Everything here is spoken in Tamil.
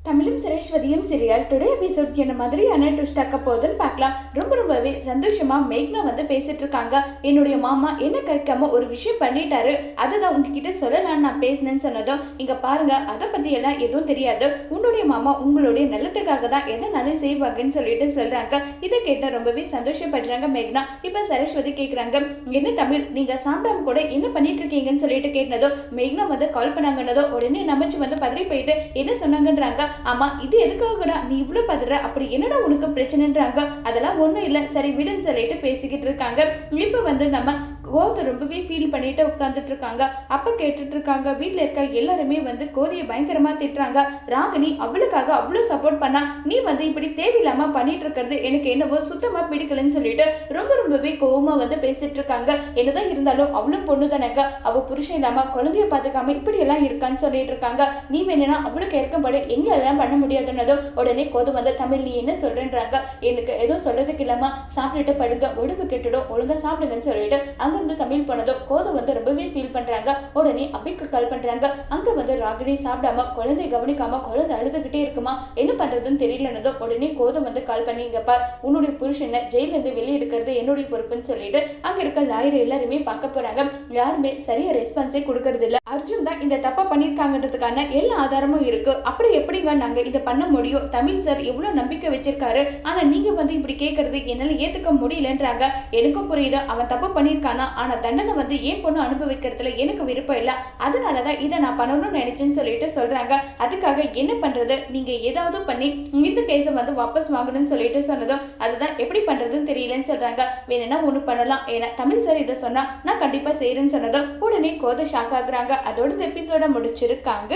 தமிழும் சரஸ்வதியும் சீரியல் டுடே எபிசோட் என்ன மாதிரியான ட்விஸ்ட் ஆக்க போகுதுன்னு பார்க்கலாம். ரொம்பவே சந்தோஷமா மேக்னா வந்து பேசிட்டு இருக்காங்க. என்னுடைய மாமா என்ன கேட்காம ஒரு விஷயம் பண்ணிட்டாரு, அதை தான் உங்ககிட்ட சொல்லலான்னு நான் பேசினேன்னு சொன்னதும், இங்க பாருங்க அதை பத்தி எல்லாம் எதுவும் தெரியாது, உன்னுடைய மாமா உங்களுடைய நல்லத்துக்காக தான் எதனாலும் செய்வாங்கன்னு சொல்லிட்டு சொல்றாங்க. இதை கேட்ட ரொம்பவே சந்தோஷப்படுறாங்க மேக்னா. இப்ப சரஸ்வதி கேட்குறாங்க, என்ன தமிழ் நீங்க சாப்பிடாம கூட என்ன பண்ணிட்டு இருக்கீங்கன்னு சொல்லிட்டு கேட்டனதோ, மேக்னா வந்து கால் பண்ணாங்கன்னதோ உடனே நமச்சு வந்து பதறி போயிட்டு என்ன சொன்னாங்கன்றாங்க. ஆமா இது எதுக்காகடா நீ இவ்வளவு பதற, அப்படி என்னடா உனக்கு பிரச்சனைன்றாங்க. அதெல்லாம் ஒண்ணும் இல்ல சரி விடுன்னு சொல்லிட்டு பேசிக்கிட்டு இருக்காங்க. இப்ப வந்து நம்ம கோதை ரொம்பவே ஃபீல் பண்ணிட்டு உட்காந்துட்டு இருக்காங்க. அப்ப கேட்டுட்டு இருக்காங்க வீட்டுல இருக்க எல்லாருமே வந்து கோதையை பயங்கரமா திட்டுறாங்க. ராகினி அவளுக்காக அவ்வளவு சப்போர்ட் பண்ணா, நீ வந்து இப்படி தேவையில்லாம பண்ணிட்டு இருக்கிறது எனக்கு என்னவோ சுத்தமா பிடிக்கலன்னு சொல்லிட்டு ரொம்பவே கோவமா வந்து பேசிட்டு இருக்காங்க. என்னதான் இருந்தாலும் அவளும் பொண்ணு தானங்க, அவ புருஷன் இல்லாம குழந்தைய பாத்துக்காம இப்படி எல்லாம் இருக்கான்னு சொல்லிட்டு இருக்காங்க. நீ வேணும்னா அவளுக்கு இருக்கும்படி எங்களெல்லாம் பண்ண முடியாதுன்னதும் உடனே கோதை வந்து தமிழ் நீ என்ன சொல்றேன்றாங்க. எனக்கு எதுவும் சொல்றதுக்கு இல்லாம சாப்பிட்டுட்டு படுங்க, உடம்பு கெட்டுடும், ஒழுங்கா சாப்பிடுங்கன்னு சொல்லிட்டு அங்க தமிழ் போனதோ கோதை வந்து ரொம்பவே ஃபீல் பண்றாங்க. உடனே அபிக்கு கால் பண்றாங்க. அங்க வந்து ராகினி சாப்பிடாம குழந்தை கவனிக்காம குழந்தை அழுதுகிட்டே இருக்குமா, என்ன பண்றதுன்னு தெரியலன்னதோ உடனே கோதை வந்து கால் பண்ணி, இங்கப்பா உன்னுடைய புருஷனை ஜெயில இருந்து வெளியே எடுக்கிறது என்னுடைய பொறுப்புன்னு சொல்லிட்டு அங்க இருக்க லாயர் எல்லாருமே பார்க்க போறாங்க. யாருமே சரியா ரெஸ்பான்ஸே கொடுக்கறது இல்ல. அர்ஜுன் தான் இந்த தப்பா பண்ணிருக்காங்கன்றதுக்கான எல்லா ஆதாரமும் இருக்கு, அப்புறம் எப்படிங்க நாங்க இதை பண்ண முடியும், தமிழ் சார் எவ்வளவு நம்பிக்கை வச்சிருக்காரு, ஆனா நீங்க வந்து இப்படி கேட்கறது என்னால ஏத்துக்க முடியலன்றாங்க. எனக்கும் புரியுது அவன் தப்பு பண்ணிருக்கானா, ஆனா தண்டனை வந்து ஏன் பொண்ணு அனுபவிக்கிறதுல எனக்கு விருப்பம் இல்லை, அதனாலதான் இதை நான் பண்ணணும்னு நினைச்சேன்னு சொல்லிட்டு சொல்றாங்க. அதுக்காக என்ன பண்றது, நீங்க ஏதாவது பண்ணி இந்த கேஸை வந்து வாபஸ் வாங்கணும்னு சொல்லிட்டு சொன்னதும், அதுதான் எப்படி பண்றதுன்னு தெரியலன்னு சொல்றாங்க. வேணும்னா ஒண்ணு பண்ணலாம், ஏன்னா தமிழ் சார் இதை சொன்னா நான் கண்டிப்பா செய்யறேன்னு சொன்னதும் உடனே கோதை ஷாக் ஆகுறாங்க. அதோட எபிசோட முடிச்சிருக்காங்க.